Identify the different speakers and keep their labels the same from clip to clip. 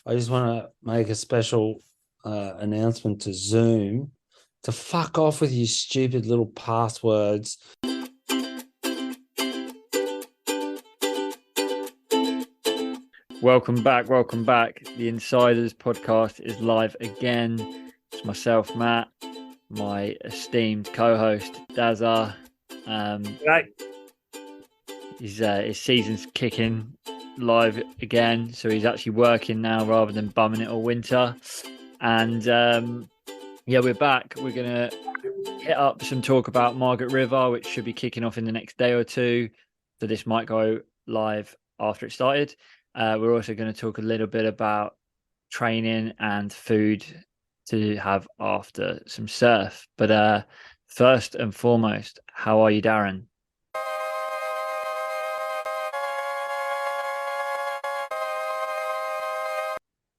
Speaker 1: I just want to make a special announcement to Zoom to fuck off with your stupid little passwords.
Speaker 2: Welcome back. The Insiders podcast is live again. It's myself, Matt, my esteemed co-host, Dazza.
Speaker 1: Right.
Speaker 2: His season's kicking live again, so he's actually working now rather than bumming it all winter. And we're back. We're gonna hit up some talk about Margaret River, which should be kicking off in the next day or two. So this might go live after it started. We're also going to talk a little bit about training and food to have after some surf. But first and foremost, how are you, Darren?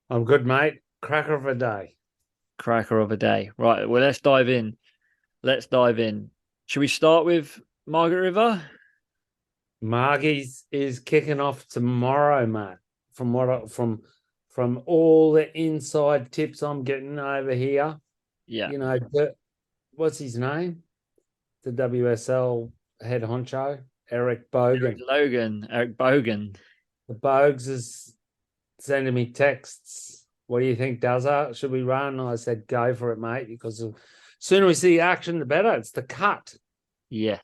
Speaker 1: I'm good, mate. Cracker of a day.
Speaker 2: Cracker of a day. Right. Well, let's dive in. Should we start with Margaret River?
Speaker 1: Margie's is kicking off tomorrow, mate. From all the inside tips I'm getting over here,
Speaker 2: Yeah.
Speaker 1: you know, what's his name? The WSL head honcho, Eric Bogan.
Speaker 2: Eric Bogan.
Speaker 1: The Bogues is sending me texts. What do you think, Dazza? Should we run? I said, go for it, mate, because the sooner we see action, the better. It's the cut.
Speaker 2: Yes.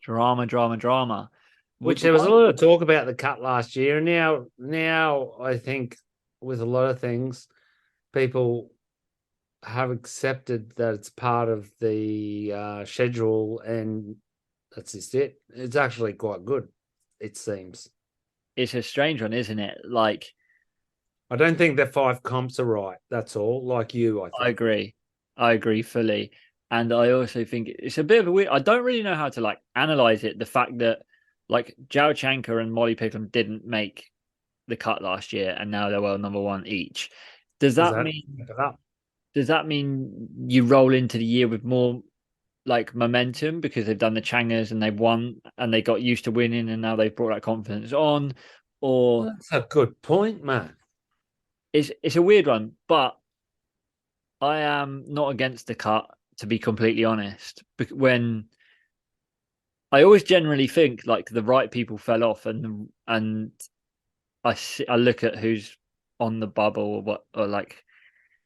Speaker 2: Drama.
Speaker 1: Which there was a lot of talk about the cut last year. And now I think with a lot of things, people have accepted that it's part of the schedule, and that's just it. It's actually quite good, it seems.
Speaker 2: It's a strange one, isn't it? Like,
Speaker 1: I don't think the 5 comps are right. That's all. Like you, I think.
Speaker 2: I agree fully. And I also think it's a bit of a weird. I don't really know how to analyze it. The fact that Zhao Chanka and Molly Pickham didn't make the cut last year, and now they're world number one each. Does that mean you roll into the year with more momentum because they've done the Changas and they've won and they got used to winning and now they've brought that confidence on? Or
Speaker 1: that's a good point, man.
Speaker 2: It's a weird one, but I am not against the cut, to be completely honest. When I always generally think the right people fell off, and I look at who's on the bubble or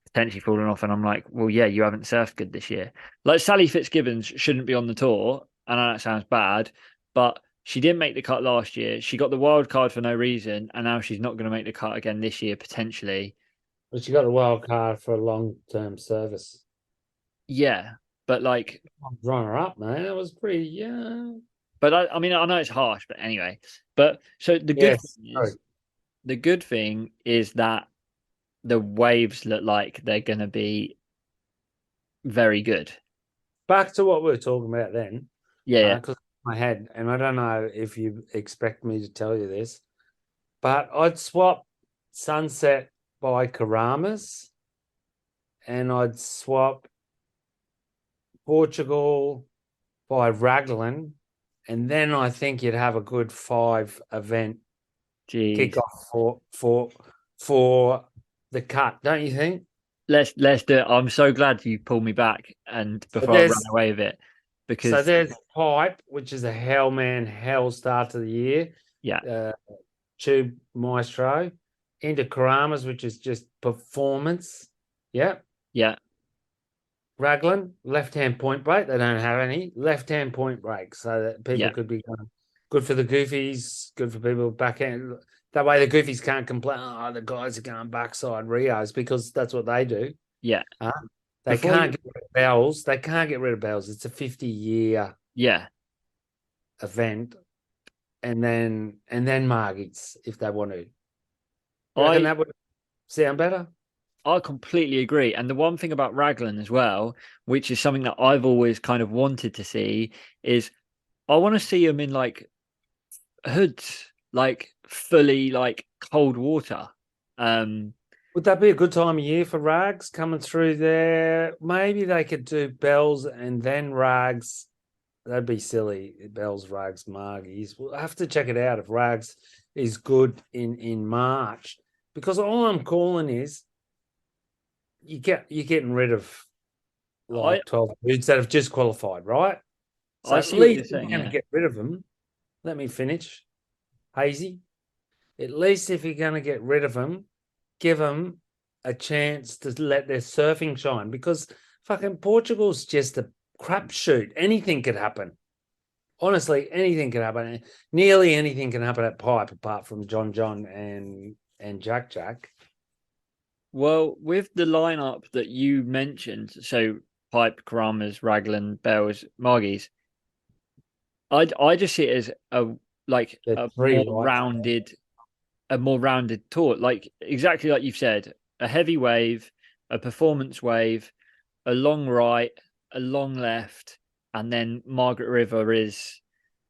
Speaker 2: potentially falling off, and I'm like, well, yeah, you haven't surfed good this year. Like Sally Fitzgibbons shouldn't be on the tour. I know that sounds bad, but she didn't make the cut last year. She got the wild card for no reason, and now she's not going to make the cut again this year potentially.
Speaker 1: But she got the wild card for a long-term service.
Speaker 2: Yeah, but
Speaker 1: runner up, man. That was pretty, yeah.
Speaker 2: But I mean, I know it's harsh, but anyway. But so the good thing is that the waves look like they're going to be very good.
Speaker 1: Back to what we were talking about then.
Speaker 2: Yeah.
Speaker 1: Because my head, and I don't know if you expect me to tell you this, but I'd swap Sunset by Karamas, and I'd swap Portugal by Raglan, and then I think you'd have a good 5 event kickoff for the cut, don't you think?
Speaker 2: Let's do it. I'm so glad you pulled me back and before I ran away with it. Because
Speaker 1: so there's Pipe, which is a hell start to the year.
Speaker 2: Yeah.
Speaker 1: Tube Maestro. Into Karamas, which is just performance. Yeah.
Speaker 2: Yeah.
Speaker 1: Raglan, left-hand point break. They don't have any left-hand point break, so that people could be going. Good for the goofies, good for people backhand. That way the goofies can't complain, oh, the guys are going backside Rios, because that's what they do.
Speaker 2: Yeah.
Speaker 1: They can't get rid of bells. They can't get rid of bells. It's a 50-year event. And then Margits, if they want to. That would sound better?
Speaker 2: I completely agree. And the one thing about Raglan as well, which is something that I've always kind of wanted to see, is I want to see them in hoods, fully cold water.
Speaker 1: Would that be a good time of year for rags coming through there? Maybe they could do bells and then rags. That'd be silly. Bells, rags, margies. We'll have to check it out if rags is good in March. Because all I'm calling is you're getting rid of
Speaker 2: I
Speaker 1: like 12 dudes that have just qualified, right? So
Speaker 2: I
Speaker 1: at
Speaker 2: see what you're
Speaker 1: least if
Speaker 2: saying.
Speaker 1: you're going to
Speaker 2: Yeah.
Speaker 1: get rid of them, let me finish, Hazy. At least if you're going to get rid of them, give them a chance to let their surfing shine, because fucking Portugal's just a crapshoot. Anything could happen. Honestly, anything can happen. Nearly anything can happen at Pipe, apart from John and Jack.
Speaker 2: Well, with the lineup that you mentioned, so Pipe, Karamas, Raglan, Bells, Margies, I just see it as
Speaker 1: There's
Speaker 2: a
Speaker 1: three right.
Speaker 2: more rounded tour. Like exactly like you've said, a heavy wave, a performance wave, a long right, a long left, and then Margaret River is.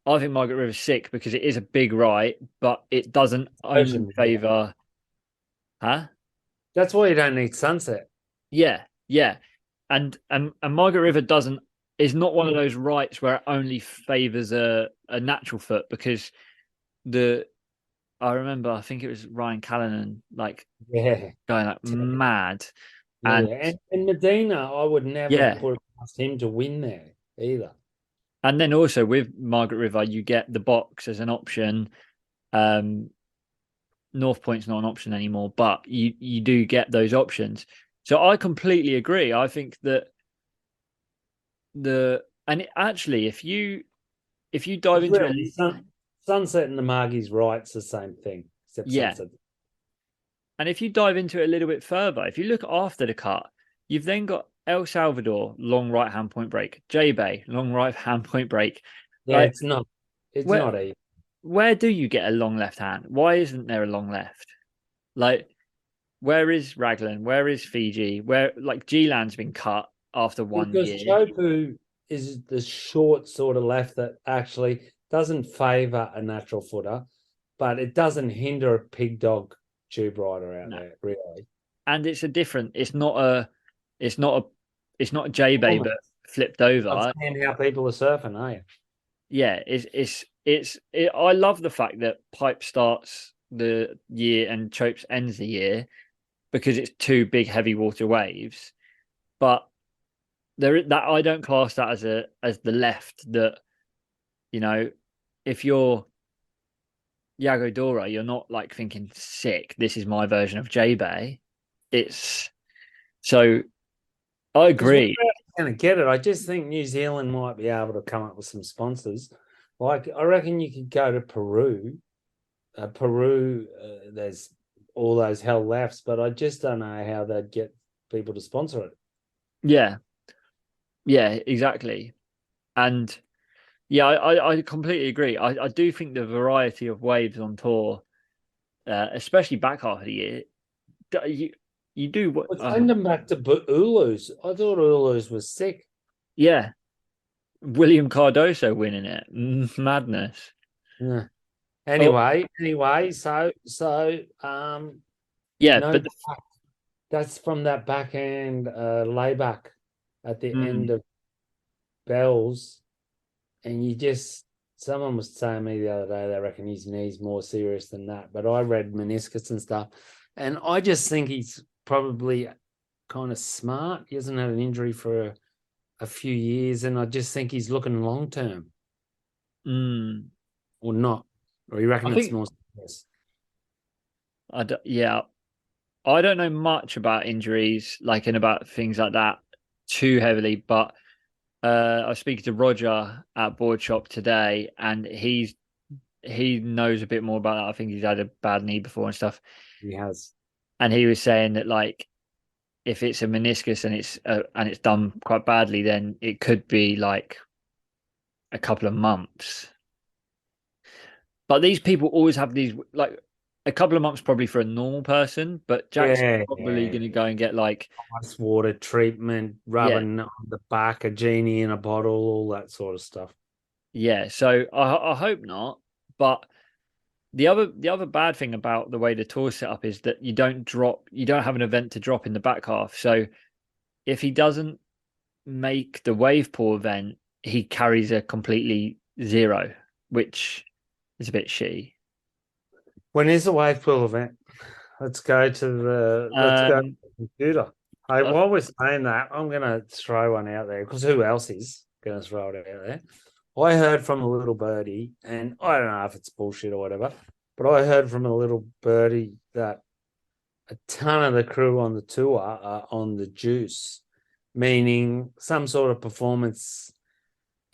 Speaker 2: I think Margaret River's sick because it is a big right, but it doesn't only favour. Huh?
Speaker 1: That's why you don't need sunset.
Speaker 2: Yeah, yeah, and Margaret River doesn't is not one of those rights where it only favours a natural foot, because the I remember I think it was Ryan Callanan like
Speaker 1: Yeah.
Speaker 2: going like mad, and
Speaker 1: Yeah. And Medina, I would never
Speaker 2: yeah,
Speaker 1: put it past him to win there either.
Speaker 2: and then also with Margaret River you get the box as an option. Um, North Point's not an option anymore, but you do get those options. So I completely agree. I think that actually if you dive
Speaker 1: Because
Speaker 2: into it,
Speaker 1: really, sunset and the Margie's right's the same thing, except
Speaker 2: yeah,
Speaker 1: sunset.
Speaker 2: and if you dive into it a little bit further, if you look after the cut, you've then got El Salvador long right hand point break, J Bay long right hand point break.
Speaker 1: Yeah,
Speaker 2: Like
Speaker 1: it's
Speaker 2: where
Speaker 1: not easy.
Speaker 2: where do you get a long left hand? Why isn't there a long left? Like where is Raglan? Where is Fiji? Where like G-Land's been cut after 1 year.
Speaker 1: Because Chopu is the short sort of left that actually doesn't favour a natural footer, but it doesn't hinder a pig dog tube rider out
Speaker 2: No.
Speaker 1: there, really.
Speaker 2: And it's a different. It's not a. It's not a J Bay,
Speaker 1: Almost.
Speaker 2: but flipped over.
Speaker 1: Understand how people are surfing, eh?
Speaker 2: Yeah, I love the fact that Pipe starts the year and Chopes ends the year because it's two big heavy water waves. But that I don't class that as the left that, you know, if you're Yago Dora, you're not like thinking sick, this is my version of J Bay. It's so I
Speaker 1: Because we're
Speaker 2: agree.
Speaker 1: going to get it. I just think New Zealand might be able to come up with some sponsors. Like, I reckon you could go to Peru. There's all those hell lefts, but I just don't know how they'd get people to sponsor it.
Speaker 2: Yeah. Yeah, exactly. And yeah, I completely agree. I do think the variety of waves on tour, especially back half of the year, you do what?
Speaker 1: Well, send them back to Ulus. I thought Ulus was sick.
Speaker 2: Yeah, William Cardoso winning it, madness.
Speaker 1: Yeah.
Speaker 2: Oh,
Speaker 1: Anyway, so
Speaker 2: yeah,
Speaker 1: no,
Speaker 2: but
Speaker 1: that's from that backhand layback at the
Speaker 2: mm,
Speaker 1: end of Bells, and someone was saying to me the other day they reckon his knee's more serious than that, but I read meniscus and stuff, and I just think he's probably kind of smart. He hasn't had an injury for a few years, and I just think he's looking long term
Speaker 2: mm,
Speaker 1: or not, or you reckon
Speaker 2: I
Speaker 1: it's
Speaker 2: think
Speaker 1: more serious?
Speaker 2: yeah, I don't know much about injuries, like and about things like that too heavily, but I was speaking to Roger at Board Shop today, and he knows a bit more about that. I think he's had a bad knee before and stuff.
Speaker 1: He has.
Speaker 2: And he was saying that like if it's a meniscus and it's done quite badly, then it could be like a couple of months. But these people always have these like a couple of months probably for a normal person, but Jack's probably
Speaker 1: Yeah.
Speaker 2: going to go and get like
Speaker 1: Ice water treatment,
Speaker 2: yeah,
Speaker 1: rubbing on the back, a genie in a bottle, all that sort of stuff.
Speaker 2: yeah. So I hope not. But the other bad thing about the way the tour set up is that you don't have an event to drop in the back half. So if he doesn't make the wave pool event, he carries a completely zero, which is a bit shitty.
Speaker 1: When is the wave pool event? Let's go to the computer. Hey,
Speaker 2: Uh,
Speaker 1: while we're saying that, I'm gonna throw one out there because who else is gonna throw it out there? I heard from a little birdie, and I don't know if it's bullshit or whatever, but I heard from a little birdie that a ton of the crew on the tour are on the juice, meaning some sort of performance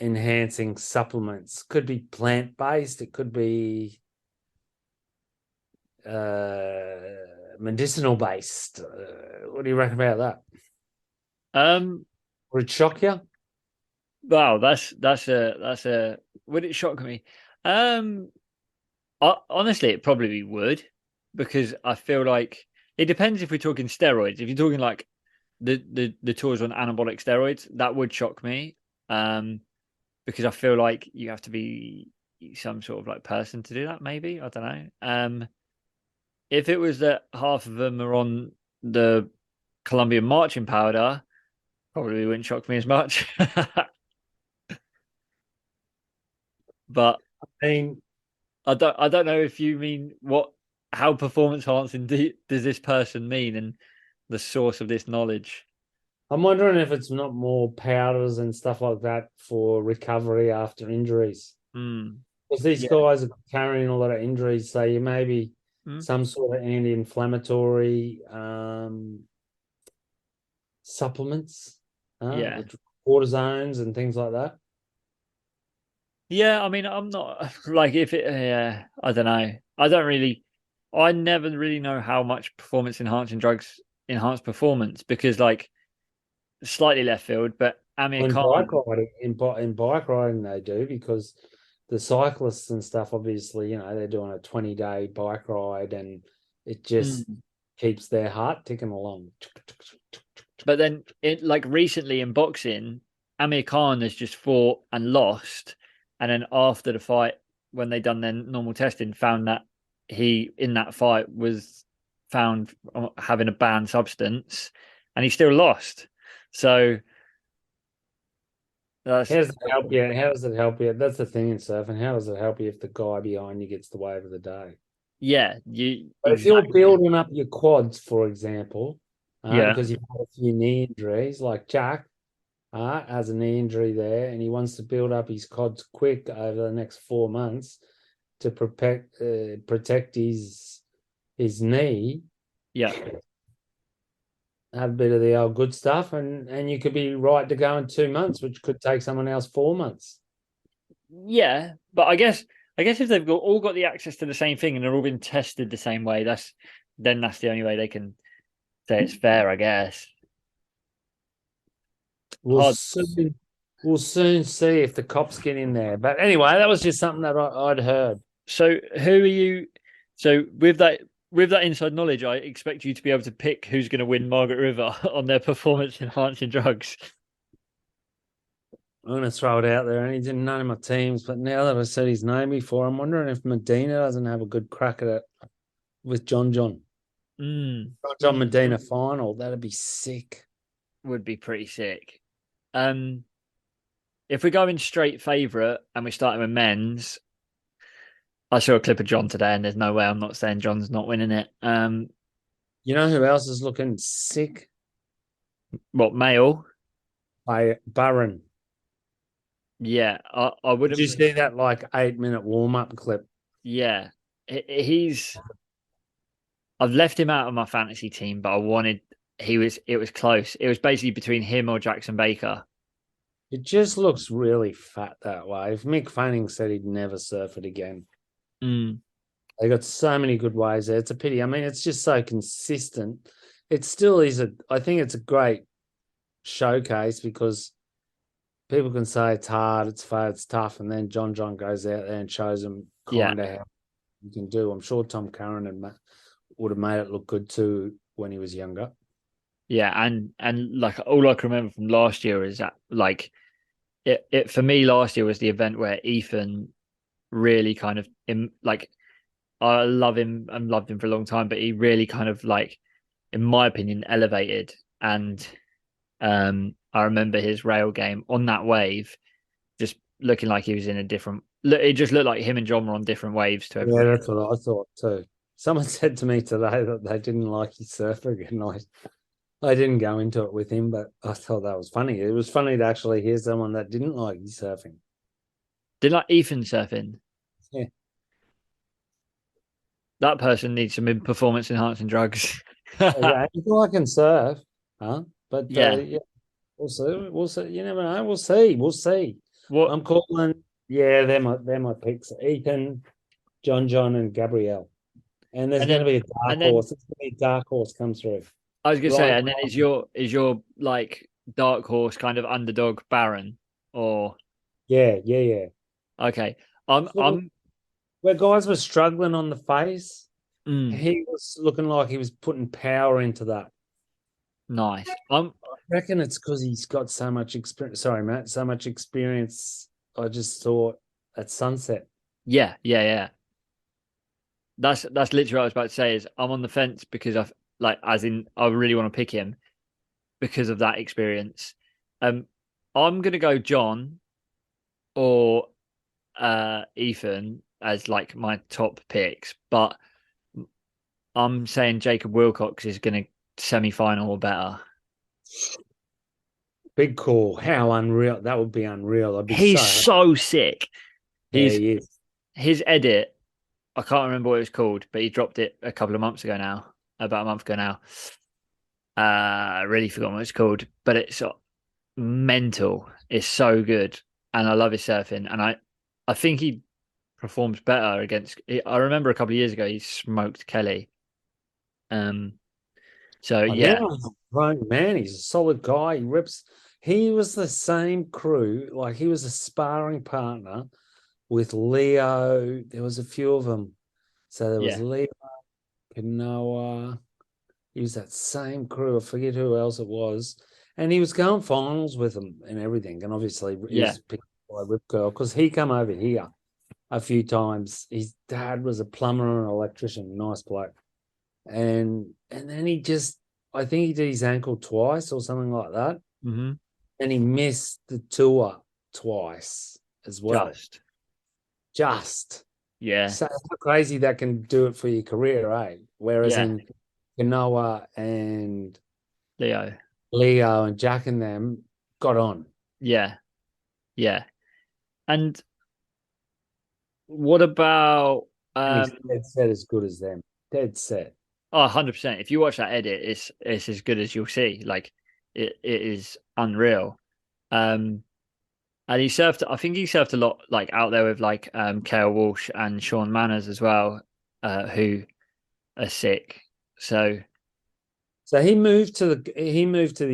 Speaker 1: enhancing supplements. Could be plant based, it could be medicinal based. What do you reckon about that?
Speaker 2: um,
Speaker 1: Would it shock you?
Speaker 2: wow, that's a. Would it shock me? Um, honestly, it probably would, because I feel like it depends if we're talking steroids. If you're talking like the tours on anabolic steroids, that would shock me. Because I feel like you have to be some sort of like person to do that. Maybe I don't know. If it was that half of them are on the Colombian marching powder, probably wouldn't shock me as much. But
Speaker 1: I mean,
Speaker 2: I don't know if you mean how performance enhancing does this person mean, and the source of this knowledge.
Speaker 1: I'm wondering if it's not more powders and stuff like that for recovery after injuries.
Speaker 2: Mm,
Speaker 1: Because these
Speaker 2: yeah.
Speaker 1: guys are carrying a lot of injuries, so you maybe
Speaker 2: Mm,
Speaker 1: some sort of anti-inflammatory supplements,
Speaker 2: yeah.
Speaker 1: which cortisones and things like that.
Speaker 2: Yeah, I mean, I'm not like if it. Yeah, I don't know. I don't really. I never really know how much performance enhancing drugs enhance performance, because, like, slightly left field, but Amir
Speaker 1: In
Speaker 2: Khan.
Speaker 1: bike riding, in bike riding, they do because the cyclists and stuff, obviously, they're doing a 20-day bike ride, and it just
Speaker 2: Mm.
Speaker 1: keeps their heart ticking along.
Speaker 2: But then, like recently in boxing, Amir Khan has just fought and lost, and then after the fight, when they done their normal testing, found that he in that fight was found having a banned substance, and he still lost. So that's
Speaker 1: How does it help you? How does it help you? That's the thing in surfing. How does it help you if the guy behind you gets the wave of the day?
Speaker 2: yeah, you
Speaker 1: But if you're
Speaker 2: exactly.
Speaker 1: building up your quads, for example,
Speaker 2: Yeah,
Speaker 1: because you've had a few knee injuries, like Jack has a knee injury there, and he wants to build up his quads quick over the next 4 months to protect his knee,
Speaker 2: yeah,
Speaker 1: have a bit of the old good stuff, and you could be right to go in 2 months, which could take someone else 4 months.
Speaker 2: yeah. But I guess if they've all got the access to the same thing and they're all been tested the same way, that's the only way they can say it's fair, I guess.
Speaker 1: We'll
Speaker 2: Hard.
Speaker 1: soon we'll soon see if the cops get in there. But anyway, that was just something that I'd heard.
Speaker 2: So who are you? So with that inside knowledge, I expect you to be able to pick who's going to win Margaret River on their performance enhancing drugs.
Speaker 1: I'm going to throw it out there, and he's in none of my teams. But now that I said his name before, I'm wondering if Medina doesn't have a good crack at it with John John.
Speaker 2: Mm,
Speaker 1: John Medina final. That'd be sick.
Speaker 2: would be pretty sick. Um, if we're going straight favourite and we're starting with men's, I saw a clip of John today, and there's no way I'm not saying John's not winning it.
Speaker 1: You know who else is looking sick?
Speaker 2: What male?
Speaker 1: By Barron.
Speaker 2: Yeah, I
Speaker 1: Did you
Speaker 2: wouldn't.
Speaker 1: see that 8-minute warm up clip?
Speaker 2: Yeah, he's. I've left him out of my fantasy team, but I wanted. It was close. It was basically between him or Jackson Baker.
Speaker 1: It just looks really fat that way. If Mick Fanning said he'd never surf it again,
Speaker 2: Mm,
Speaker 1: they got so many good ways there. It's a pity. I mean, it's just so consistent. It still is I think it's a great showcase because people can say it's hard, it's fat, it's tough, and then John John goes out there and shows them
Speaker 2: yeah,
Speaker 1: kind of how you can do. I'm sure Tom Curran would have made it look good too when he was younger.
Speaker 2: yeah, and like all I can remember from last year is that like it for me last year was the event where Ethan really kind of like I love him and loved him for a long time, but he really kind of like, in my opinion, elevated. And I remember his rail game on that wave, just looking like he was in a different. It just looked like him and John were on different waves to
Speaker 1: Yeah,
Speaker 2: everybody.
Speaker 1: that's what I thought too. Someone said to me today that they didn't like his surfing, and I didn't go into it with him, but I thought that was funny. It was funny to actually hear someone that didn't like his surfing.
Speaker 2: Did like Ethan surfing?
Speaker 1: Yeah.
Speaker 2: That person needs some performance enhancing drugs.
Speaker 1: Okay. Well, I can surf, huh? But
Speaker 2: Yeah.
Speaker 1: yeah, we'll see. We'll see. You never know. We'll see. We'll see.
Speaker 2: What?
Speaker 1: I'm calling. Yeah, they're my picks. Ethan, John, and Gabrielle. And there's
Speaker 2: And
Speaker 1: going to
Speaker 2: then
Speaker 1: be a dark
Speaker 2: and then
Speaker 1: horse. There's going to be a dark horse come through.
Speaker 2: I was gonna say,
Speaker 1: Right.
Speaker 2: and then is your like dark horse kind of underdog Baron or
Speaker 1: Yeah.
Speaker 2: okay? I'm
Speaker 1: So
Speaker 2: I'm
Speaker 1: where guys were struggling on the face,
Speaker 2: mm,
Speaker 1: he was looking like he was putting power into that.
Speaker 2: nice.
Speaker 1: I reckon it's because he's got so much experience. Sorry, Matt, so much experience. I just thought at sunset.
Speaker 2: Yeah. That's literally what I was about to say. Is I'm on the fence because I've like as in I really want to pick him because of that experience. Um, I'm gonna go John or Ethan as like my top picks, but I'm saying Jacob Wilcox is gonna semi-final or better.
Speaker 1: Big call. How unreal. That would be unreal. I'd be
Speaker 2: He's
Speaker 1: so happy.
Speaker 2: so sick.
Speaker 1: Yeah,
Speaker 2: He's
Speaker 1: he is.
Speaker 2: his edit. I can't remember what it was called, but he dropped it a couple of months ago now, about a month ago now. I really forgot what it's called, but it's mental. It's so good, and I love his surfing. And I think he performs better against. I remember a couple of years ago he smoked Kelly. Um. So
Speaker 1: Oh, now
Speaker 2: yeah,
Speaker 1: he's a grown man. He's a solid guy. He rips. He was the same crew. Like he was a sparring partner with Leo. There was a few of them. So there was
Speaker 2: yeah,
Speaker 1: Leo, Kanoa. He was that same crew. I forget who else it was. And he was going finals with them and everything. And obviously he
Speaker 2: yeah.
Speaker 1: was picked by Rip Curl because he come over here a few times. His dad was a plumber and an electrician, nice bloke. And then he just I think he did his ankle twice or something like that.
Speaker 2: Hmm.
Speaker 1: And he missed the tour twice as well.
Speaker 2: Just
Speaker 1: Just
Speaker 2: yeah,
Speaker 1: so how crazy that can do it for your career, eh? Whereas
Speaker 2: yeah.
Speaker 1: in Kanoa and
Speaker 2: Leo,
Speaker 1: Leo and Jack and them got on.
Speaker 2: yeah, yeah. And what about
Speaker 1: And he's
Speaker 2: um?
Speaker 1: dead set as good as them. Dead set.
Speaker 2: Oh, 100%. If you watch that edit, it's as good as you'll see. Like it is unreal. Um, and he surfed. I think he surfed a lot, like out there with like Kale Walsh and Sean Manners as well, who are sick. So
Speaker 1: So he moved to the East
Speaker 2: yeah, he moved to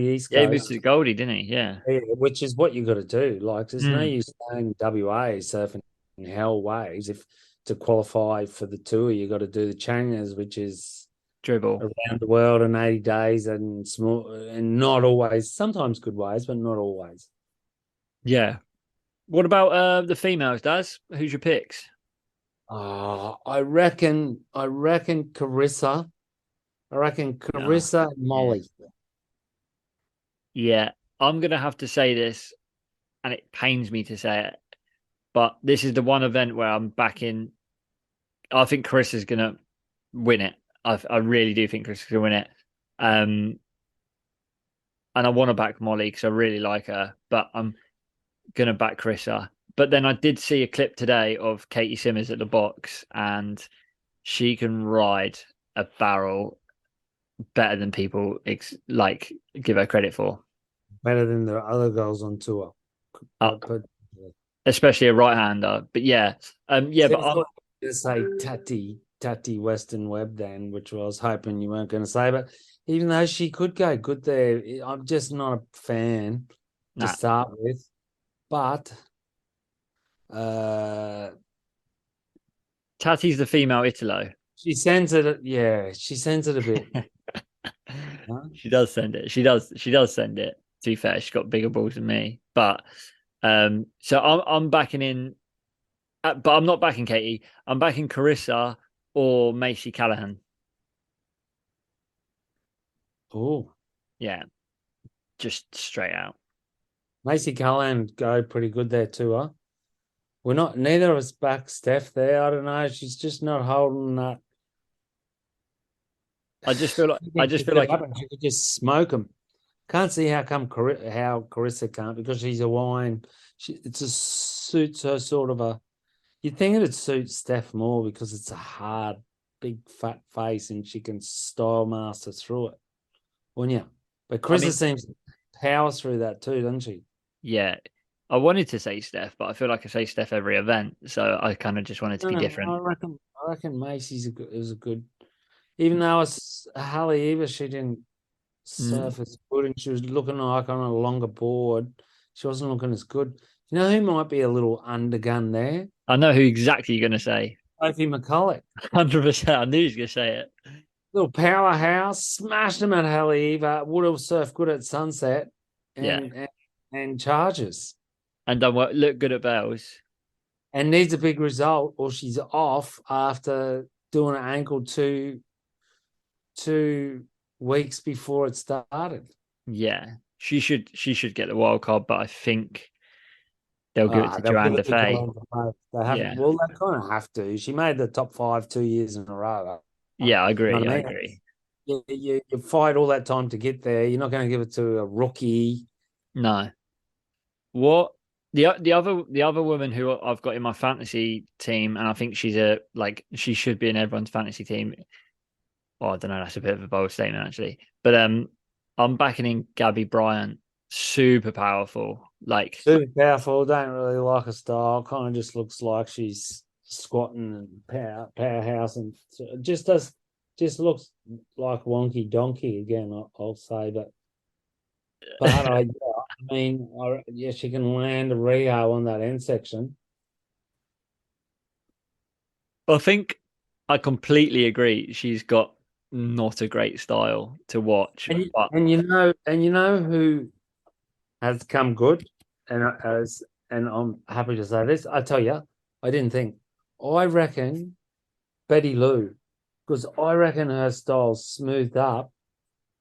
Speaker 2: the
Speaker 1: Coast,
Speaker 2: Goldie, didn't he? Yeah.
Speaker 1: which is what you got to do. Like, there's no
Speaker 2: Mm,
Speaker 1: use staying in WA surfing hell waves. If to qualify for the tour, you got to do the Changas, which is
Speaker 2: dribble.
Speaker 1: around the world in 80 days and small and not always, sometimes good waves, but not always.
Speaker 2: Yeah. What about the females, Daz? Who's your picks?
Speaker 1: I reckon Carissa. I reckon
Speaker 2: Oh,
Speaker 1: Carissa and
Speaker 2: yeah.
Speaker 1: Molly.
Speaker 2: Yeah. I'm gonna have to say this, and it pains me to say it, but this is the one event where I'm backing. I think Chris is gonna win it. I really do think Chris is gonna win it. Um, and I want to back Molly because I really like her, but I'm gonna back Carissa. But then I did see a clip today of Katie Simmers at the box, and she can ride a barrel better than people like give her credit for,
Speaker 1: Better than the other girls on tour.
Speaker 2: uh,
Speaker 1: But
Speaker 2: especially a right-hander. But yeah, yeah.
Speaker 1: see,
Speaker 2: But
Speaker 1: I
Speaker 2: I'm
Speaker 1: thought you were going to say Tati Western Webb then, which I was hoping you weren't going to say. But even though she could go good there, I'm just not a fan to
Speaker 2: nah.
Speaker 1: start with. But uh,
Speaker 2: Tati's the female Italo.
Speaker 1: she sends it. Yeah, she sends it a bit. Huh?
Speaker 2: She does send it. She does send it. To be fair, she's got bigger balls than me. But so I'm backing in, but I'm not backing Katie. I'm backing Carissa or Macy Callahan.
Speaker 1: Oh,
Speaker 2: Yeah, just straight out.
Speaker 1: Macy Cullen go pretty good there too, huh? We're not. Neither of us back Steph there. I don't know. She's just not holding that.
Speaker 2: I just feel like
Speaker 1: She
Speaker 2: I
Speaker 1: could
Speaker 2: just
Speaker 1: pick
Speaker 2: feel
Speaker 1: it
Speaker 2: like
Speaker 1: up and she could just smoke them. Can't see how come how Carissa can't, because she's a wine. It's a suits her sort of a. You'd think it'd suit Steph more because it's a hard, big, fat face and she can style master through it, wouldn't you? But
Speaker 2: I
Speaker 1: Carissa
Speaker 2: mean,
Speaker 1: seems to power through that too, doesn't she?
Speaker 2: yeah. I wanted to say Steph, but I feel like I say Steph every event, so I kind of just wanted to
Speaker 1: No,
Speaker 2: be
Speaker 1: no,
Speaker 2: different.
Speaker 1: I reckon Macy's is a good. Even though it's Halle Eva, she didn't
Speaker 2: Mm.
Speaker 1: surf as good, and she was looking like on a longer board. She wasn't looking as good. You know who might be a little undergun there?
Speaker 2: I know who exactly you're gonna say.
Speaker 1: Sophie McCulloch.
Speaker 2: 100%. I knew he was gonna say it.
Speaker 1: Little powerhouse, smashed him at Halle Eva, would have surfed good at Sunset
Speaker 2: Yeah,
Speaker 1: and charges.
Speaker 2: and done what look good at Bells.
Speaker 1: And needs a big result, or she's off after doing an ankle 2 weeks before it started.
Speaker 2: Yeah, she should get the wild card, but I think they'll give it to
Speaker 1: They'll give
Speaker 2: Joanne
Speaker 1: it to
Speaker 2: Fay.
Speaker 1: Joanne Faye. They have,
Speaker 2: Yeah,
Speaker 1: well, they kind of have to. She made the top five 2 years in a row.
Speaker 2: yeah, I
Speaker 1: You know
Speaker 2: agree.
Speaker 1: what
Speaker 2: I
Speaker 1: I mean?
Speaker 2: agree.
Speaker 1: You fight all that time to get there. You're not going to give it to a rookie.
Speaker 2: No, what the other woman who I've got in my fantasy team, and I think she should be in everyone's fantasy team. Oh, I don't know. That's a bit of a bold statement, actually. But I'm backing in Gabby Bryant. Super powerful. Like,
Speaker 1: Super powerful. Don't really like her style. Kind of just looks like she's squatting and powerhouse, and just looks like wonky donkey again. I'll say, but yeah, she can land a Rio on that end section.
Speaker 2: I think I completely agree. She's got not a great style to watch, but
Speaker 1: And you know who has come good, and I'm happy to say this. I tell you, I didn't think. I reckon Betty Lou, because I reckon her style's smoothed up,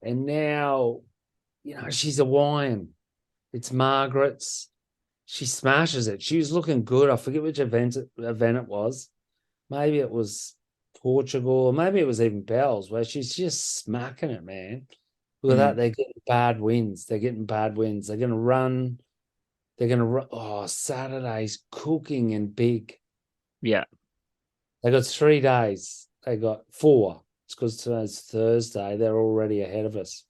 Speaker 1: and now she's a wine. It's Margaret's. She smashes it. She was looking good. I forget which event it was. Maybe it was Portugal, or maybe it was even Bells, where she's just smacking it, man. Look at that. They're getting bad wins. They're getting bad wins. They're going to run. They're going to run. Oh, Saturday's cooking and big.
Speaker 2: yeah,
Speaker 1: They got 3 days. They got four. It's because today's Thursday. They're already ahead of us.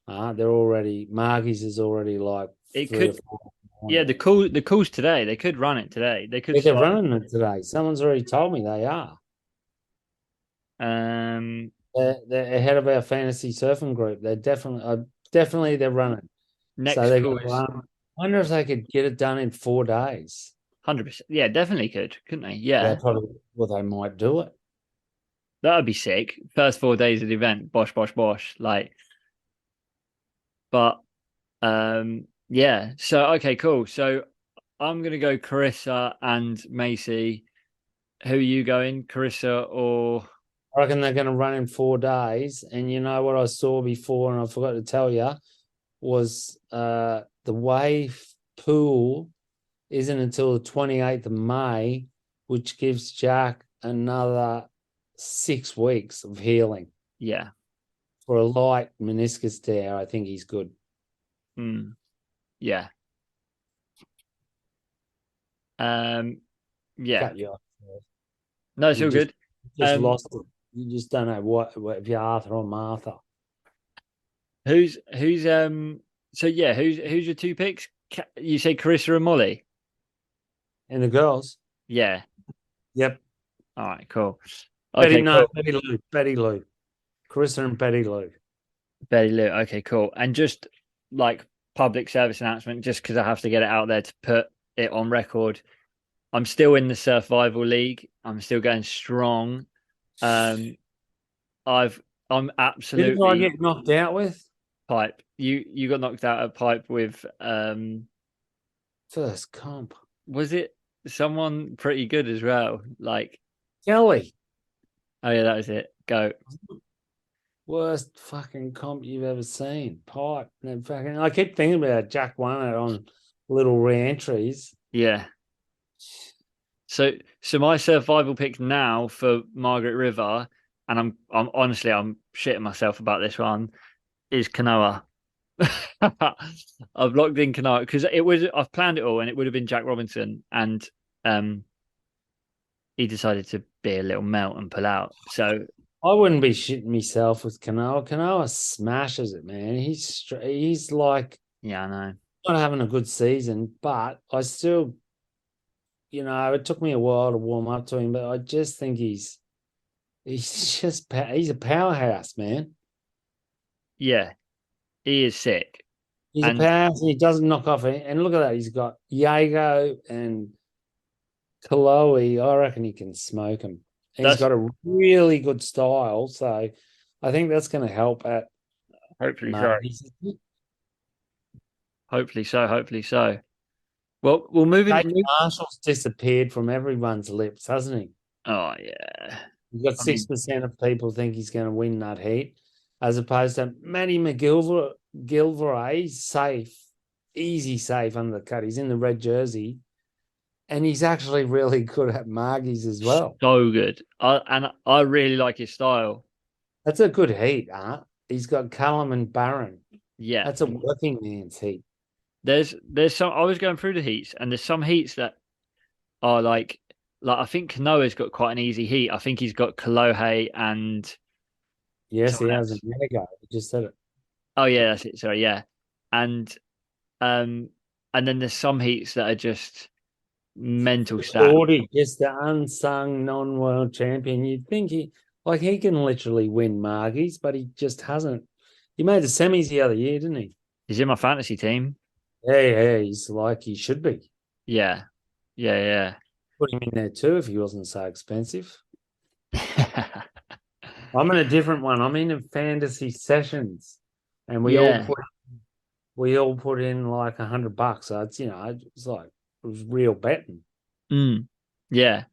Speaker 1: They're already, Margie's is already like
Speaker 2: it
Speaker 1: 3 or
Speaker 2: could.
Speaker 1: 4.
Speaker 2: Yeah, the calls today. They could run it today. They could
Speaker 1: They're
Speaker 2: start.
Speaker 1: running it today. Someone's already told me they are.
Speaker 2: Um,
Speaker 1: They're ahead of our fantasy surfing group. They're definitely they're running. So
Speaker 2: next
Speaker 1: they're
Speaker 2: call
Speaker 1: going to
Speaker 2: is
Speaker 1: run. I wonder if they could get it done in 4 days.
Speaker 2: 100%. Yeah, definitely could, couldn't they?
Speaker 1: They
Speaker 2: Yeah,
Speaker 1: probably, well, they might do it.
Speaker 2: that would be sick. First 4 days of the event, bosh, bosh, bosh. Like, but yeah. So okay, cool. So I'm gonna go Carissa and Macy. Who are you going, Carissa or?
Speaker 1: I reckon they're going to run in 4 days. And you know what I saw before, and I forgot to tell you, was the wave pool isn't until the 28th of May, which gives Jack another 6 weeks of healing.
Speaker 2: Yeah.
Speaker 1: For a light meniscus tear, I think he's good.
Speaker 2: Yeah. Yeah.
Speaker 1: Cut you off.
Speaker 2: No, it's
Speaker 1: You
Speaker 2: all good.
Speaker 1: just lost it. You just don't know what if you're Arthur or Martha.
Speaker 2: Who's so yeah, who's your two picks? You say Carissa and Molly?
Speaker 1: And the girls.
Speaker 2: Yeah.
Speaker 1: Yep.
Speaker 2: All right, cool. Okay, cool.
Speaker 1: Betty Lou. Carissa and Betty Lou.
Speaker 2: Betty Lou. Okay, cool. And just like public service announcement, just because I have to get it out there to put it on record. I'm still in the Surfival League. I'm still going strong. I'm
Speaker 1: Who did I
Speaker 2: absolutely
Speaker 1: get knocked out with?
Speaker 2: pipe. You got knocked out of pipe with
Speaker 1: First comp.
Speaker 2: was it someone pretty good as well? Like
Speaker 1: Kelly.
Speaker 2: oh yeah, that was it. Go.
Speaker 1: Worst fucking comp you've ever seen. Pipe. And fucking, I keep thinking about Jack won it on little re-entries.
Speaker 2: Yeah. So my survival picks now for Margaret River and I'm honestly I'm shitting myself about this one, is Kanoa. I've locked in Kanoa because I've planned it all and it would have been Jack Robinson, and um he decided to be a little melt and pull out. So
Speaker 1: I wouldn't be shitting myself with Kanoa. Kanoa smashes it, man. He's like
Speaker 2: yeah, I know.
Speaker 1: not having a good season, but I still, it took me a while to warm up to him, but I just think he's a powerhouse, man.
Speaker 2: Yeah, he is sick.
Speaker 1: He's a
Speaker 2: And
Speaker 1: powerhouse and he doesn't knock off it. And look at that, he's got Yago and Kaloe. I reckon he can smoke him. He's
Speaker 2: that's
Speaker 1: got a really good style, so I think that's going to help at
Speaker 2: hopefully so.
Speaker 1: Marty's.
Speaker 2: Hopefully so. Hopefully so. Well, we'll move in.
Speaker 1: Jake Marshall's disappeared from everyone's lips, hasn't he?
Speaker 2: Oh yeah.
Speaker 1: You've got
Speaker 2: I mean,
Speaker 1: 6% of people think he's going to win that heat, as opposed to Matty McGilvray. He's safe, easy safe under the cut. He's in the red jersey, and he's actually really good at Margies as well.
Speaker 2: so good. I really like his style.
Speaker 1: That's a good heat, huh? He's got Callum and Barron.
Speaker 2: Yeah.
Speaker 1: That's a working man's heat.
Speaker 2: There's some. I was going through the heats, and there's some heats that are like I think Kanoa's got quite an easy heat. I think he's got Kalohe and
Speaker 1: Yes, he
Speaker 2: someone
Speaker 1: has a
Speaker 2: else.
Speaker 1: minute ago. I just said it.
Speaker 2: Oh yeah, that's it. Sorry, yeah. And um and then there's some heats that are just mental stats.
Speaker 1: Shorty, just the unsung non-world champion. You'd think he can literally win Margies, but he just hasn't. He made the semis the other year, didn't he?
Speaker 2: He's in my fantasy team.
Speaker 1: Yeah, he's like he should be.
Speaker 2: Yeah. Yeah,
Speaker 1: Put him in there too if he wasn't so expensive.
Speaker 2: yeah.
Speaker 1: I'm in a different one. I'm in a fantasy sessions, and
Speaker 2: Yeah.
Speaker 1: we all put in like $100. So it's like it was real betting.
Speaker 2: Mm. Yeah.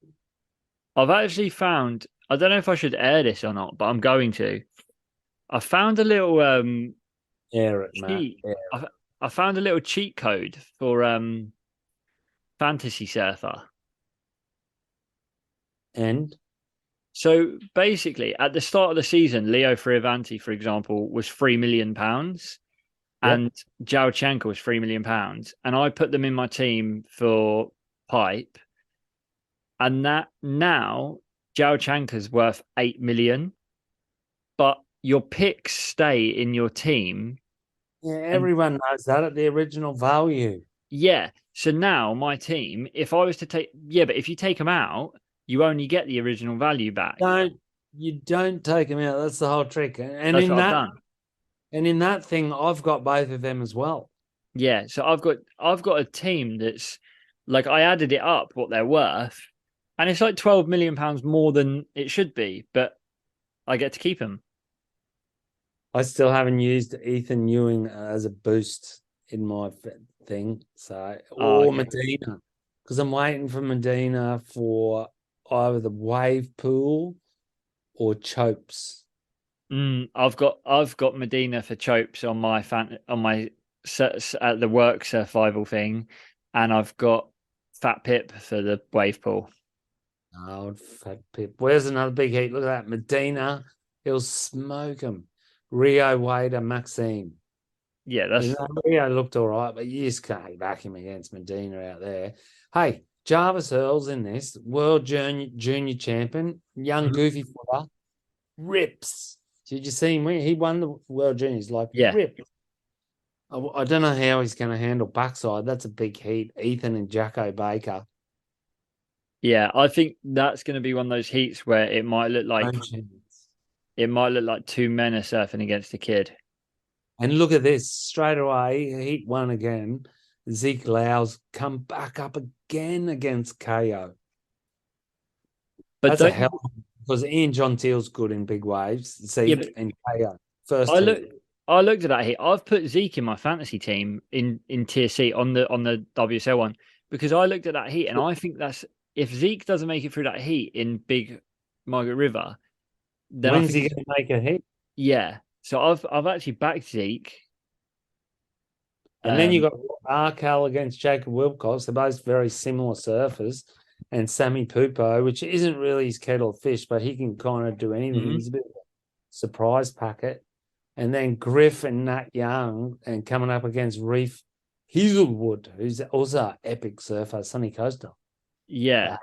Speaker 2: I've actually found, I don't know if I should air this or not, but I'm going to. I found a little
Speaker 1: Air it, Matt.
Speaker 2: cheat. I found a little cheat code for Fantasy Surfer.
Speaker 1: And
Speaker 2: So basically, at the start of the season, Leo Friavanti, for example, was £3 million,
Speaker 1: yep,
Speaker 2: and Zhao Chanka was £3 million, and I put them in my team for Pipe, and that now Zhao Chanka's worth 8 million, but your picks stay in your team,
Speaker 1: yeah,
Speaker 2: and
Speaker 1: everyone knows that at the original value.
Speaker 2: yeah. So now my team, if I was to take, yeah, but if you take them out, you only get the original value back.
Speaker 1: You don't take them out. That's the whole trick. And
Speaker 2: That's what I've done.
Speaker 1: in that thing, I've got both of them as well.
Speaker 2: Yeah, so I've got a team that's like I added it up what they're worth, and it's like £12 million more than it should be, but I get to keep them.
Speaker 1: I still haven't used Ethan Ewing as a boost in my thing. So,
Speaker 2: Oh,
Speaker 1: or
Speaker 2: okay.
Speaker 1: Medina, because I'm waiting for Medina for either the wave pool or Chopes.
Speaker 2: I've got Medina for Chopes on my at the work survival thing, and I've got Fat Pip for the wave pool.
Speaker 1: Oh, fat pip. Where's another big heat? Look at that. Medina, he'll smoke him. Rio Wader, Maxime.
Speaker 2: Yeah, that's
Speaker 1: Rio looked all right, but you just can't back him against Medina out there. Hey, Jarvis Earl's in this world junior champion, young goofy footer, rips. Did you see him? He won the world juniors, like
Speaker 2: yeah,
Speaker 1: rip. I don't know how he's going to handle backside. That's a big heat. Ethan and Jacko Baker.
Speaker 2: yeah. I think that's going to be one of those heats where it might look
Speaker 1: No
Speaker 2: like
Speaker 1: chance.
Speaker 2: two men are surfing against a kid.
Speaker 1: And look at this straight away. Heat one again. Zeke Lau's come back up again against KO.
Speaker 2: But
Speaker 1: That's a
Speaker 2: don't
Speaker 1: hell because Ian John Teal's good in big waves.
Speaker 2: yeah,
Speaker 1: Zeke and KO. First
Speaker 2: I
Speaker 1: heat.
Speaker 2: look. I looked at that here. I've put Zeke in my fantasy team in tier C on the WSL one because I looked at that heat and I think that's if Zeke doesn't make it through that heat in Big Margaret River, then I
Speaker 1: When's
Speaker 2: think
Speaker 1: he going to make a hit?
Speaker 2: yeah. So I've actually backed Zeke.
Speaker 1: And then you got Arkell against Jacob Wilcox. They're both very similar surfers. and Sammy Pupo, which isn't really his kettle of fish, but he can kind of do anything.
Speaker 2: Mhm.
Speaker 1: He's a bit of a surprise packet. And then Griff and Nat Young, and coming up against Reef Hazelwood, who's also an epic surfer, Sunny Coaster.
Speaker 2: Yeah.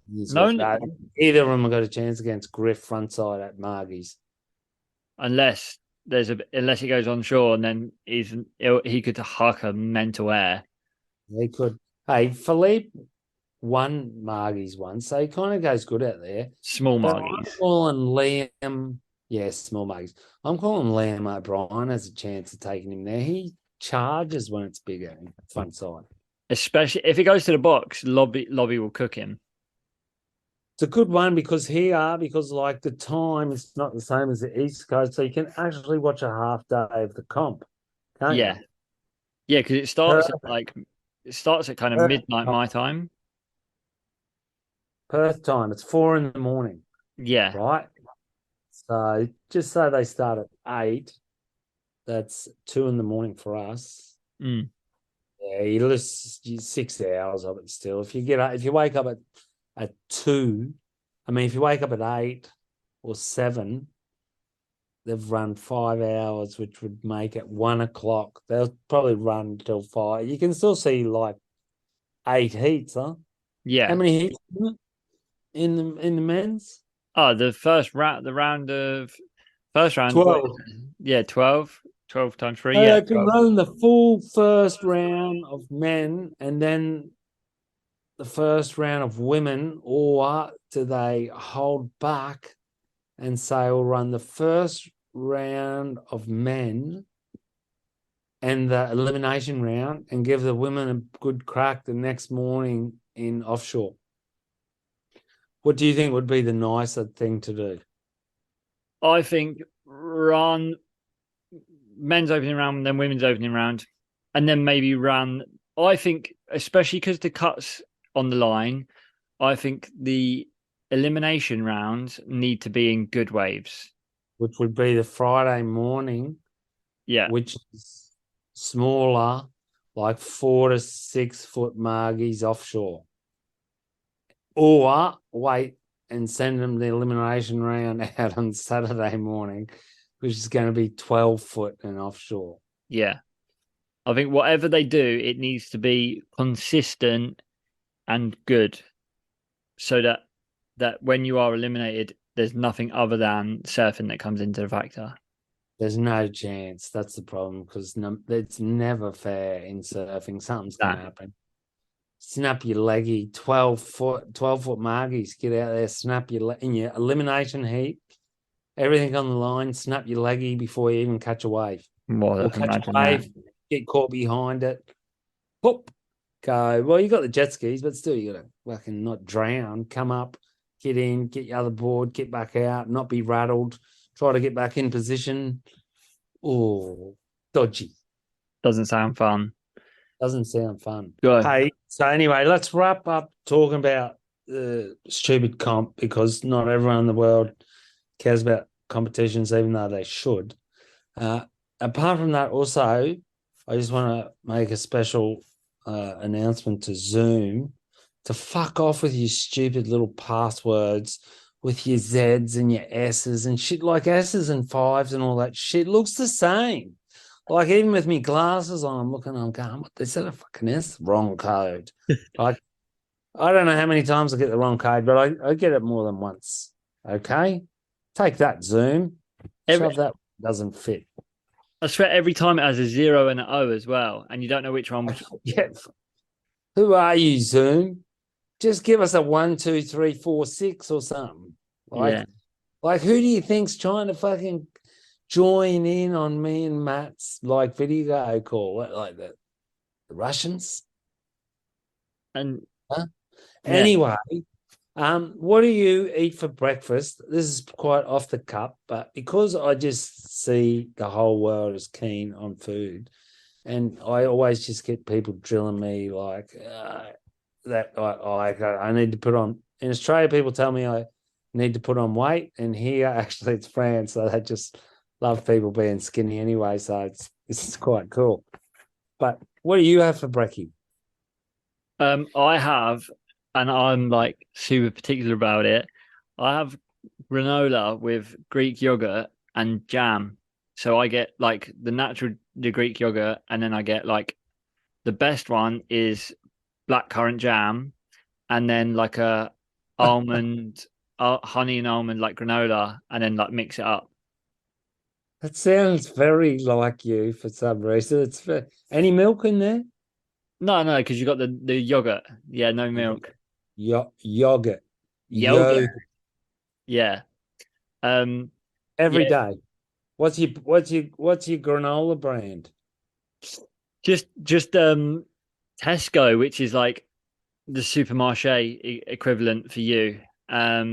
Speaker 1: But
Speaker 2: No,
Speaker 1: either of them have got a chance against Griff frontside at Margie's.
Speaker 2: unless unless he goes on shore and then he could huck a mental air.
Speaker 1: He could. Hey, Philippe won Margie's once, so he kind of goes good out there.
Speaker 2: Small
Speaker 1: But I'm
Speaker 2: margies.
Speaker 1: calling Liam, small Margie's. I'm calling Liam O'Brien has a chance of taking him there. He charges when it's bigger front side.
Speaker 2: Especially if he goes to the box, Lobby will cook him.
Speaker 1: It's a good one because like the time is not the same as the East Coast, so you can actually watch a half day of the comp, can't
Speaker 2: Yeah.
Speaker 1: you?
Speaker 2: Yeah, because it starts at kind of midnight my time.
Speaker 1: Perth time. It's 4 a.m,
Speaker 2: Yeah.
Speaker 1: right? So just say they start at 8. That's 2 a.m. for us.
Speaker 2: Mm.
Speaker 1: Yeah, you lose 6 hours of it still. If you wake up at 2, if you wake up at 8 or 7, they've run 5 hours, which would make it 1 o'clock. They'll probably run till 5. You can still see like 8 heats, huh?
Speaker 2: Yeah.
Speaker 1: How many heats in the men's?
Speaker 2: Oh, the first round, first round.
Speaker 1: 12.
Speaker 2: Yeah, 12. 12 times 3.
Speaker 1: They
Speaker 2: Yeah.
Speaker 1: can
Speaker 2: 12.
Speaker 1: run the full first round of men and then the first round of women, or do they hold back and say we'll run the first round of men and the elimination round and give the women a good crack the next morning in offshore? What do you think would be the nicer thing to do?
Speaker 2: I think run men's opening round, then women's opening round, and then maybe run. I think, especially because the cuts on the line, I think the elimination rounds need to be in good waves.
Speaker 1: Which would be the Friday morning,
Speaker 2: Yeah.
Speaker 1: which is smaller, like 4 to 6 foot margies offshore. Or wait and send them the elimination round out on Saturday morning, which is going to be 12 foot and offshore.
Speaker 2: Yeah. I think whatever they do, it needs to be consistent and good so that when you are eliminated, there's nothing other than surfing that comes into the factor.
Speaker 1: There's no chance. That's the problem because it's never fair in surfing. Something's going to happen. Snap your leggy, 12 foot margies. Get out there, snap your in your elimination heat. Everything on the line, snap your leggy before you even catch a wave.
Speaker 2: Or
Speaker 1: catch a wave, get caught behind it. Whoop, go. Well, you got the jet skis, but still you got to fucking not drown. Come up, get in, get your other board, get back out, not be rattled. Try to get back in position. Oh, dodgy.
Speaker 2: Doesn't sound fun.
Speaker 1: Doesn't sound fun.
Speaker 2: Good.
Speaker 1: Hey, so anyway, let's wrap up talking about the stupid comp because not everyone in the world cares about competitions, even though they should. Apart from that, also, I just want to make a special announcement to Zoom to fuck off with your stupid little passwords with your Zs and your Ss and shit, like S's and 5s and all that shit looks the same. Like even with me glasses on, I'm looking, I'm going, what? Is that a fucking S? Wrong code. I don't know how many times I get the wrong code, but I get it more than once. Okay? Take that, Zoom. Shove that doesn't fit.
Speaker 2: I swear every time it has a 0 and an O as well, and you don't know which one.
Speaker 1: Yeah. Who are you, Zoom? Just give us a 1, 2, 3, 4, 6 or something. Like who do you think's trying to fucking join in on me and Matt's like video call? Like the Russians?
Speaker 2: And
Speaker 1: Anyway, what do you eat for breakfast? This is quite off the cup, but because I just see the whole world is keen on food, and I always just get people drilling me like that I need to put on. In Australia, people tell me I need to put on weight, and here actually it's France, so they just love people being skinny anyway. So it's quite cool. But what do you have for brekkie?
Speaker 2: I have and I'm like super particular about it. I have granola with Greek yogurt and jam. So I get like the Greek yogurt, and then I get like the best one is blackcurrant jam, and then like a almond, honey and almond like granola, and then like mix it up.
Speaker 1: That sounds very like you for some reason. Any milk in there?
Speaker 2: No, because you got the yogurt. Yeah, no milk.
Speaker 1: Yogurt.
Speaker 2: Yogurt.
Speaker 1: Yo,
Speaker 2: Yeah. Um.
Speaker 1: every
Speaker 2: Yeah.
Speaker 1: day. What's your granola brand?
Speaker 2: Just Tesco, which is like the supermarché equivalent for you.
Speaker 1: Are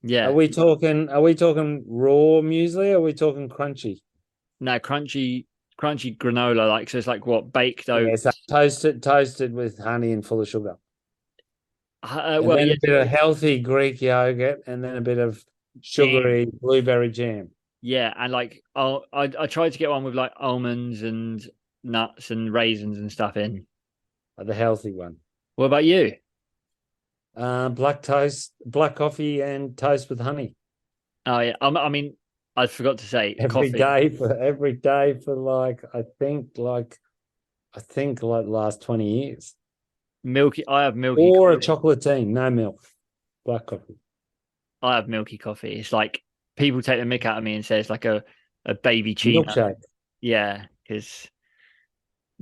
Speaker 2: Yeah.
Speaker 1: we talking raw muesli? Or are we talking crunchy?
Speaker 2: No, crunchy granola, like so it's like what baked
Speaker 1: Yeah, so
Speaker 2: oats.
Speaker 1: toasted with honey and full of sugar. And
Speaker 2: Well,
Speaker 1: then
Speaker 2: yeah,
Speaker 1: a bit of healthy Greek yogurt and then a bit of
Speaker 2: jam.
Speaker 1: sugary blueberry jam.
Speaker 2: Yeah, and like I tried to get one with like almonds and nuts and raisins and stuff in.
Speaker 1: The healthy one.
Speaker 2: What about you?
Speaker 1: Black toast, black coffee and toast with honey.
Speaker 2: Oh yeah, I mean, I forgot to say coffee,
Speaker 1: Every day for like the last 20 years.
Speaker 2: milky. I have milky
Speaker 1: Or a
Speaker 2: coffee.
Speaker 1: chocolatine, no milk. Black coffee.
Speaker 2: I have milky coffee. It's like people take the mick out of me and say it's like a baby chino.
Speaker 1: Milkshake.
Speaker 2: Yeah, because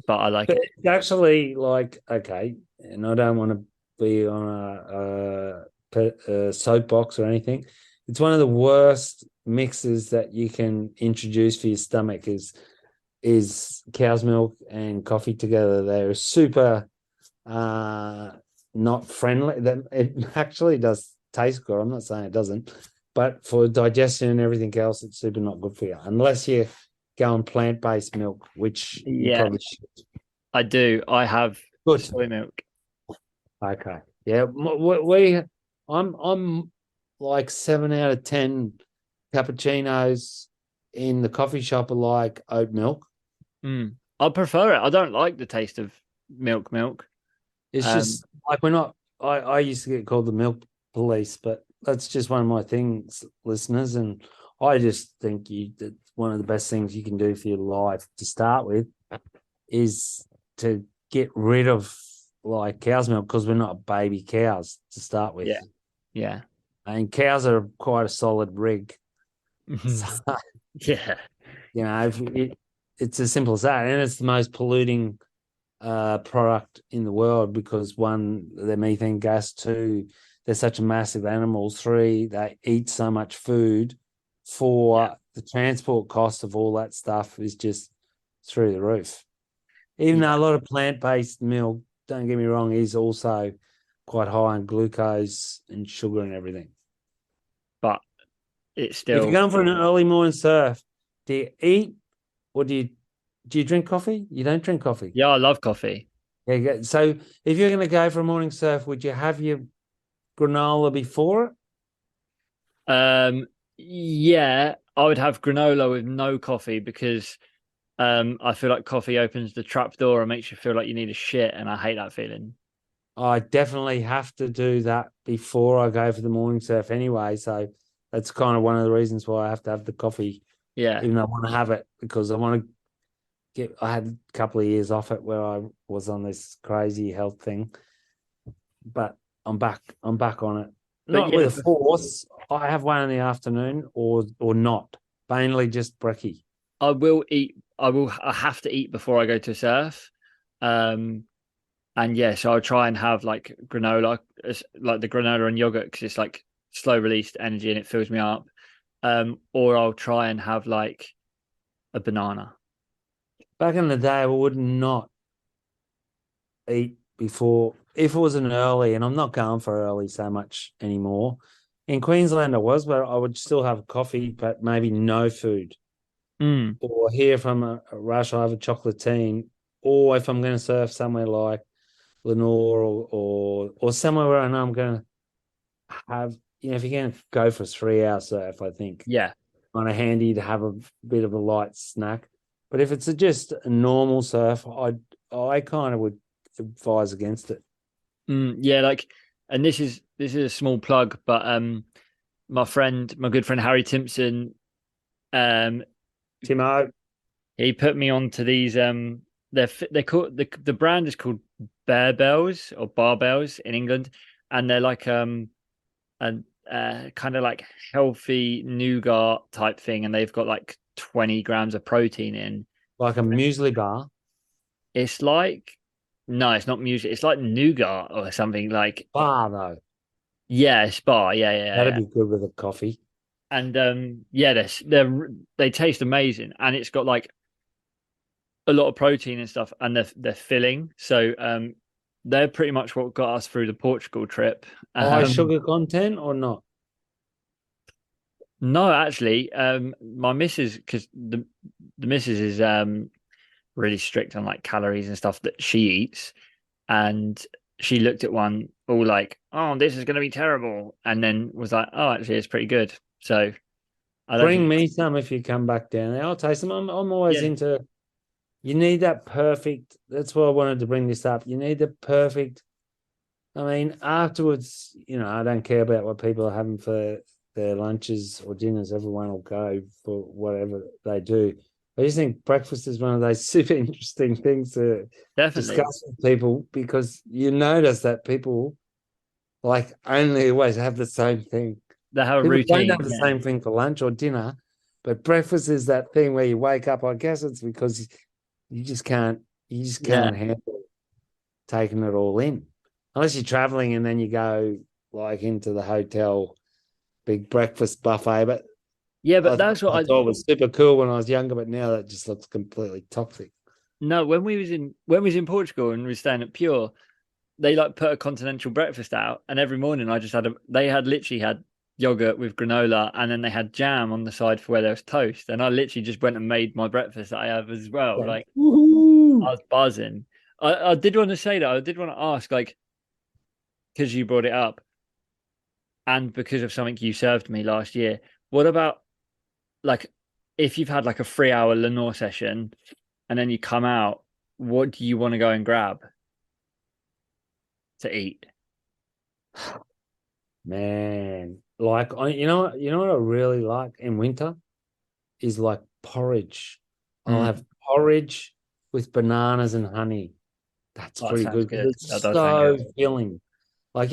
Speaker 2: but I like
Speaker 1: But
Speaker 2: it.
Speaker 1: it's actually like, okay, and I don't want to be on a soapbox or anything. It's one of the worst mixes that you can introduce for your stomach is cow's milk and coffee together. They're super not friendly. That it actually does taste good. I'm not saying it doesn't, but for digestion and everything else, it's super not good for you unless you go on plant-based milk, which you
Speaker 2: Yeah,
Speaker 1: probably should.
Speaker 2: I do. I have
Speaker 1: Good.
Speaker 2: soy milk.
Speaker 1: Okay. Yeah. I'm like 7 out of 10 cappuccinos in the coffee shop are like oat milk.
Speaker 2: I prefer it. I don't like the taste of milk.
Speaker 1: It's
Speaker 2: Um,
Speaker 1: just like we're not. I used to get called the milk police, but that's just one of my things, listeners. And I just think that one of the best things you can do for your life to start with is to get rid of like cow's milk because we're not baby cows to start with.
Speaker 2: yeah, yeah,
Speaker 1: And cows are quite a solid rig. So,
Speaker 2: yeah,
Speaker 1: it's as simple as that. And it's the most polluting product in the world because one, their methane gas, two, they're such massive animals, three, they eat so much food
Speaker 2: yeah,
Speaker 1: for the transport cost of all that stuff is just through the roof. Even
Speaker 2: yeah.
Speaker 1: though a lot of plant-based milk, don't get me wrong, is also quite high in glucose and sugar and everything.
Speaker 2: But it's
Speaker 1: If you're
Speaker 2: still,
Speaker 1: going for an early morning surf, do you eat or do you drink coffee? You don't drink coffee.
Speaker 2: yeah, I love coffee.
Speaker 1: Yeah. So if you're going to go for a morning surf, would you have your granola before it?
Speaker 2: Yeah, I would have granola with no coffee because I feel like coffee opens the trap door and makes you feel like you need a shit, and I hate that feeling.
Speaker 1: I definitely have to do that before I go for the morning surf anyway. So that's kind of one of the reasons why I have to have the coffee,
Speaker 2: Yeah,
Speaker 1: even though I want to have it because I want to I had a couple of years off it where I was on this crazy health thing, but I'm back. I'm back on it.
Speaker 2: but
Speaker 1: Not
Speaker 2: yeah,
Speaker 1: with a force. I have one in the afternoon or not. Mainly just brekkie.
Speaker 2: I will eat. I have to eat before I go to surf. Um, and yeah, so I'll try and have like granola, like the granola and yogurt because it's like slow released energy and it fills me up. Or I'll try and have like a banana.
Speaker 1: Back in the day, I would not eat before if it was an early, and I'm not going for early so much anymore. In Queensland, I was, but I would still have coffee, but maybe no food.
Speaker 2: Mm,
Speaker 1: Or here from a rush, I have a chocolatine. Or if I'm going to surf somewhere like Lenore or somewhere where I know I'm going to have, if you're going to go for a 3 hour surf, I think
Speaker 2: yeah.
Speaker 1: kind of handy to have a bit of a light snack. But if it's just a normal surf, I kind of would advise against it.
Speaker 2: Yeah, like and this is a small plug, but my good friend Harry Timpson, um,
Speaker 1: Timo.
Speaker 2: he put me onto these. They're called the brand is called Bear Bells or Barbells in England, and they're like a kind of like healthy nougat type thing, and they've got like 20 grams of protein in.
Speaker 1: Like a muesli bar.
Speaker 2: It's like no, it's not music. It's like nougat or something like
Speaker 1: Bar though.
Speaker 2: yeah, spa. Yeah.
Speaker 1: That'd be good with a coffee.
Speaker 2: And yeah, they taste amazing, and it's got like a lot of protein and stuff, and they're filling. So they're pretty much what got us through the Portugal trip.
Speaker 1: High sugar content or not?
Speaker 2: No, actually, my missus, because the missus is really strict on like calories and stuff that she eats, and she looked at one all like, "Oh, this is going to be terrible," and then was like, "Oh, actually, it's pretty good." So I don't
Speaker 1: Bring
Speaker 2: think,
Speaker 1: me some if you come back down there. I'll taste them. I'm always
Speaker 2: yeah,
Speaker 1: into. You need that perfect. That's why I wanted to bring this up. You need the perfect. I mean, afterwards, I don't care about what people are having for their lunches or dinners. Everyone will go for whatever they do. I just think breakfast is one of those super interesting things to
Speaker 2: definitely
Speaker 1: discuss with people because you notice that people like only always have the same thing.
Speaker 2: they have a
Speaker 1: People don't
Speaker 2: routine.
Speaker 1: have the
Speaker 2: Yeah,
Speaker 1: same thing for lunch or dinner, but breakfast is that thing where you wake up. I guess it's because you just can't
Speaker 2: yeah,
Speaker 1: handle taking it all in. Unless you're traveling and then you go like into the hotel big breakfast buffet. But
Speaker 2: yeah.
Speaker 1: I,
Speaker 2: But that's what
Speaker 1: I
Speaker 2: I
Speaker 1: thought it was super cool when I was younger, but now that just looks completely toxic.
Speaker 2: no. When we was in Portugal and we were staying at Pure, they like put a continental breakfast out, and every morning I just had they had literally had yogurt with granola, and then they had jam on the side for where there was toast, and I literally just went and made my breakfast that I have as well.
Speaker 1: Like,
Speaker 2: Like I
Speaker 1: woohoo!
Speaker 2: was buzzing. I did want to say that I did want to ask, like, because you brought it up, and because of something you served me last year. What about like if you've had like a 3 hour Lenore session, and then you come out, what do you want to go and grab to eat?
Speaker 1: Man, like you know what I really like in winter is like porridge. I'll
Speaker 2: Mm.
Speaker 1: have porridge with bananas and honey. That's
Speaker 2: Oh, that
Speaker 1: pretty
Speaker 2: sounds
Speaker 1: good because
Speaker 2: good. That
Speaker 1: it's
Speaker 2: does sound
Speaker 1: so
Speaker 2: good.
Speaker 1: filling. Like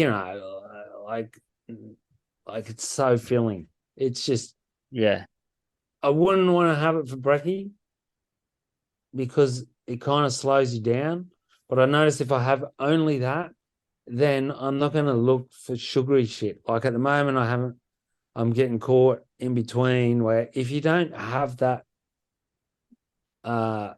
Speaker 1: like it's so filling. It's just
Speaker 2: Yeah.
Speaker 1: I wouldn't want to have it for brekkie because it kind of slows you down. But I notice if I have only that, then I'm not going to look for sugary shit. Like at the moment, I'm getting caught in between where if you don't have that uh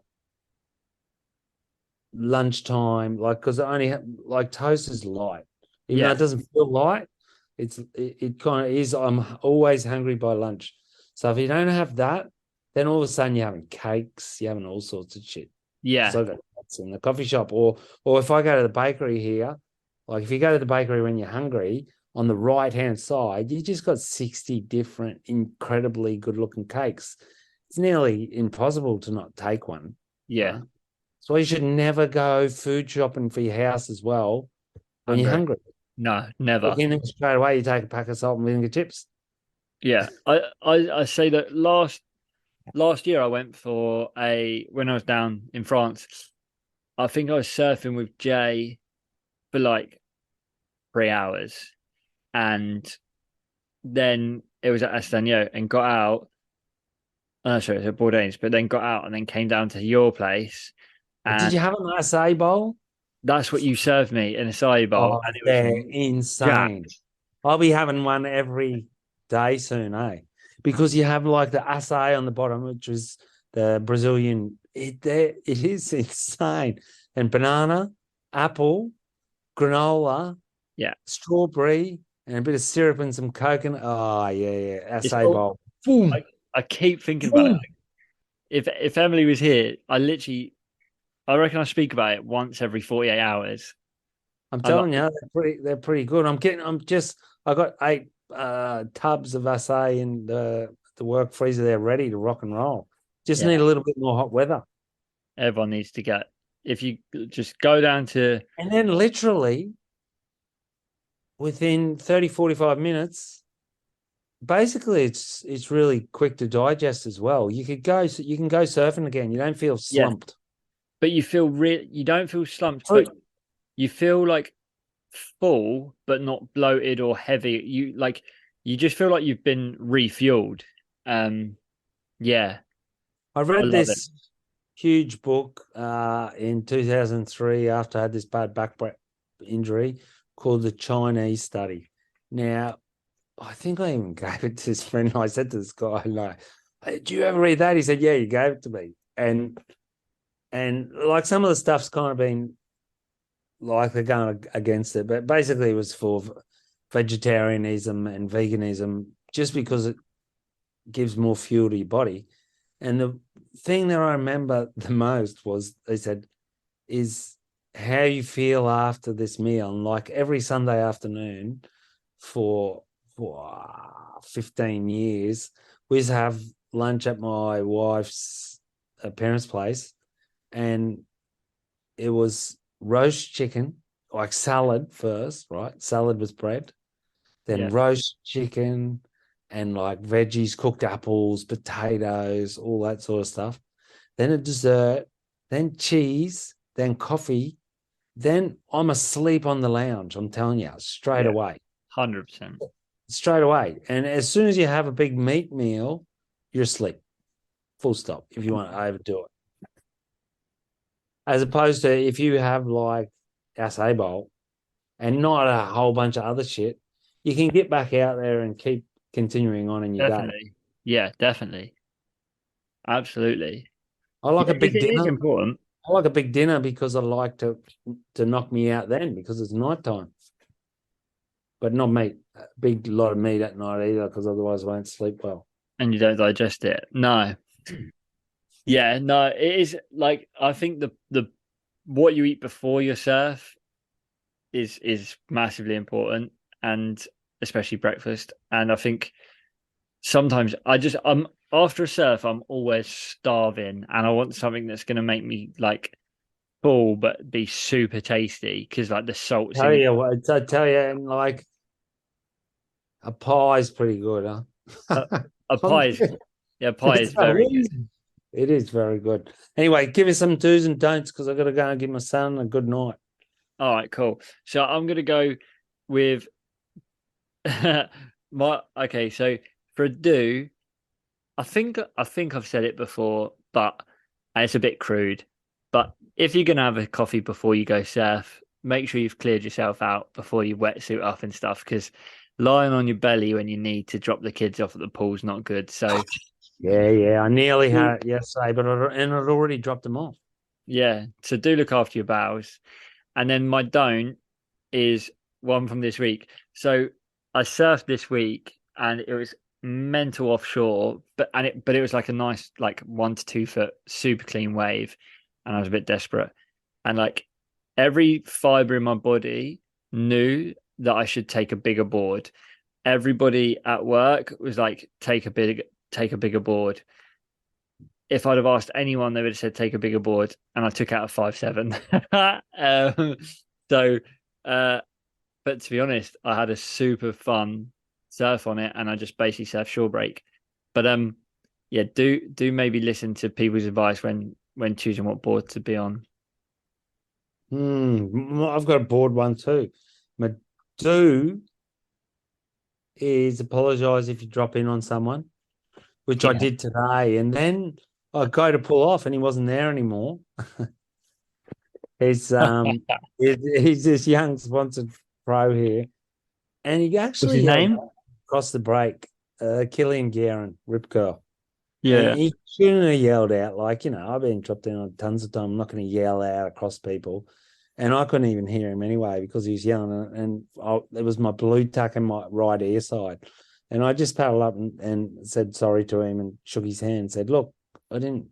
Speaker 1: lunchtime, like because I only have like toast is light, even though
Speaker 2: Yeah.
Speaker 1: it doesn't feel light, it kind of is. I'm always hungry by lunch. So if you don't have that, then all of a sudden you're having cakes, you're having all sorts of shit. Because
Speaker 2: Yeah.
Speaker 1: I got that's in the coffee shop, or if I go to the bakery here, like if you go to the bakery when you're hungry, on the right hand side, you just got 60 different incredibly good looking cakes. It's nearly impossible to not take one.
Speaker 2: Yeah.
Speaker 1: So you should never go food shopping for your house as well when you're
Speaker 2: Hungry.
Speaker 1: hungry.
Speaker 2: No, never.
Speaker 1: Looking straight away, you take a pack of salt and vinegar chips.
Speaker 2: Yeah. I say that last year I went for a when I was down in France, I think I was surfing with Jay for like 3 hours. And then it was at Estagno and got out. Oh, sorry, it was at Bourdain's, but then got out and then came down to your place.
Speaker 1: Did
Speaker 2: And
Speaker 1: you have an acai bowl?
Speaker 2: that's what you served me in a acai bowl.
Speaker 1: Oh,
Speaker 2: And it was
Speaker 1: they're insane.
Speaker 2: jacked.
Speaker 1: I'll be having one every day soon, eh? Because you have like the acai on the bottom, which is the Brazilian. It is insane. And banana, apple, granola,
Speaker 2: Yeah.
Speaker 1: strawberry, and a bit of syrup and some coconut. Oh yeah,
Speaker 2: It's
Speaker 1: acai
Speaker 2: all,
Speaker 1: bowl. Boom,
Speaker 2: I keep thinking about it.
Speaker 1: boom.
Speaker 2: If Emily was here, I reckon I speak about it once every 48 hours.
Speaker 1: I'm
Speaker 2: I'm
Speaker 1: telling you, they're pretty good. I got 8 tubs of acai in the work freezer there ready to rock and roll. Just
Speaker 2: yeah,
Speaker 1: need a little bit more hot weather.
Speaker 2: everyone needs to get if you just go down to
Speaker 1: And then literally within 30, 45 minutes, basically it's really quick to digest as well. You can go surfing again. You don't feel
Speaker 2: Yeah,
Speaker 1: slumped.
Speaker 2: but you don't feel slumped,
Speaker 1: Oh,
Speaker 2: but you feel like full, but not bloated or heavy. You just feel like you've been refueled. Yeah,
Speaker 1: I
Speaker 2: I
Speaker 1: read
Speaker 2: love it.
Speaker 1: this huge book in 2003 after I had this bad back injury called The Chinese Study. Now, I think I even gave it to this friend. I said to this guy, like, "Hey, do you ever read that?" He said, "Yeah, you gave it to me." And like some of the stuff's kind of been like they're going against it, but basically it was for vegetarianism and veganism just because it gives more fuel to your body. And the thing that I remember the most was they said is how you feel after this meal. And like every Sunday afternoon for 15 years, we used to have lunch at my wife's parents' place, and it was roast chicken, like salad first, right? Salad was bread, then
Speaker 2: Yeah,
Speaker 1: roast chicken and like veggies, cooked apples, potatoes, all that sort of stuff. Then a dessert, then cheese, then coffee. Then I'm asleep on the lounge. I'm telling you, straight
Speaker 2: yeah,
Speaker 1: away,
Speaker 2: 100%.
Speaker 1: straight away. And as soon as you have a big meat meal, you're asleep. Full stop. If you want to overdo it, as opposed to if you have like acai bowl and not a whole bunch of other shit, you can get back out there and keep continuing on in your day.
Speaker 2: Definitely. Yeah, definitely. Absolutely.
Speaker 1: I like
Speaker 2: Yeah,
Speaker 1: a big
Speaker 2: it is
Speaker 1: dinner.
Speaker 2: important.
Speaker 1: I like a big dinner because I like to knock me out then because it's nighttime. But not meat. A big lot of meat at night either because otherwise I won't sleep well.
Speaker 2: And you don't digest it. No. Yeah, no, it is like I think the what you eat before your surf is massively important, and especially breakfast. And I think sometimes I'm after a surf, I'm always starving and I want something that's gonna make me like full but be super tasty because like the salt's
Speaker 1: Tell
Speaker 2: in
Speaker 1: you what, I tell you, and like a pie's pretty good,
Speaker 2: a,
Speaker 1: huh?
Speaker 2: a pie is yeah, pie is
Speaker 1: It's
Speaker 2: very good.
Speaker 1: amazing. It is very good. Anyway, give us some do's and don'ts because I've got to go and give my son a good night.
Speaker 2: All right, cool. So I'm gonna go with my okay, so for a do, I think I've said it before, but and it's a bit crude. But if you're gonna have a coffee before you go surf, make sure you've cleared yourself out before you wetsuit up and stuff, because lying on your belly when you need to drop the kids off at the pool is not good. So
Speaker 1: Yeah, yeah. I nearly
Speaker 2: do-
Speaker 1: had it yesterday, but I'd already dropped them off.
Speaker 2: yeah, so do look after your bowels. And then my don't is one from this week. So I surfed this week and it was mental offshore, but it was like a nice like 1 to 2 foot super clean wave, and I was a bit desperate. And like every fiber in my body knew that I should take a bigger board. Everybody at work was like, take a bigger board. If I'd have asked anyone, they would have said take a bigger board, and I took out a 5.7. So uh but to be honest, I had a super fun surf on it, and I just basically surf shore break. But yeah, do maybe listen to people's advice when choosing what board to be on.
Speaker 1: I've got a board one too. My do is apologize if you drop in on someone, which I
Speaker 2: Yeah.
Speaker 1: did today. And then I go to pull off and he wasn't there anymore. He's he's this young sponsored pro here. And he
Speaker 2: What's
Speaker 1: actually
Speaker 2: his
Speaker 1: yelled
Speaker 2: name?
Speaker 1: across the break, Killian Guerin, Rip Curl. And
Speaker 2: Yeah.
Speaker 1: he shouldn't have yelled out, like, I've been dropped in on tons of time. I'm not going to yell out across people. And I couldn't even hear him anyway because he was yelling. And it was my blue tuck and my right ear side. And I just paddled up and said sorry to him and shook his hand and said, look, I didn't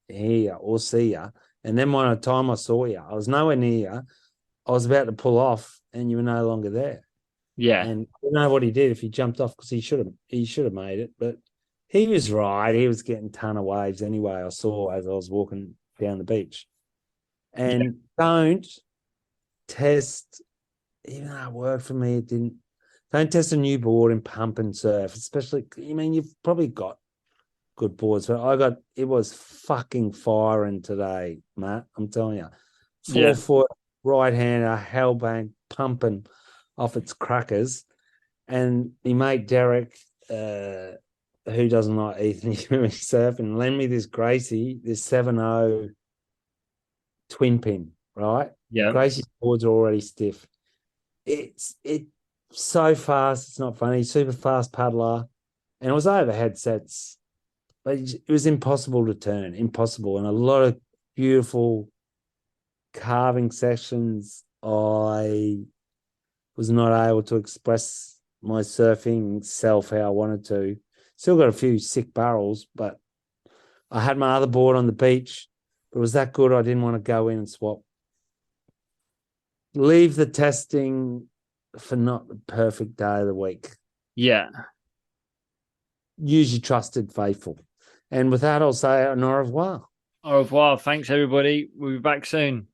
Speaker 1: hear you or see you. And then by the time I saw you, I was nowhere near you. I was about to pull off and you were no longer there.
Speaker 2: Yeah.
Speaker 1: And I don't know what he did if he jumped off because he should have made it, but he was right. He was getting a ton of waves anyway. I saw as I was walking down the beach.
Speaker 2: Yeah.
Speaker 1: And don't test even though it worked for me, it didn't. Don't test a new board in pump and surf, especially. I mean, you've probably got good boards, but it was fucking firing today, Matt. I'm telling you,
Speaker 2: Yeah.
Speaker 1: 4 foot right hander, hellbang pumping off its crackers, and my mate Derek, who doesn't like Ethan surfing, lend me this Gracie, this 7.0 twin pin, right?
Speaker 2: Yeah.
Speaker 1: Gracie's boards are already stiff. It's so fast. It's not funny. Super fast paddler, and it was overhead sets. But it was impossible to turn, impossible, and a lot of beautiful carving sessions. I was not able to express my surfing self how I wanted to. Still got a few sick barrels, but I had my other board on the beach. But it was that good, I didn't want to go in and swap. Leave the testing for not the perfect day of the week.
Speaker 2: Yeah.
Speaker 1: Use your trusted faithful. And with that, I'll say au revoir.
Speaker 2: Au revoir. Thanks, everybody. We'll be back soon.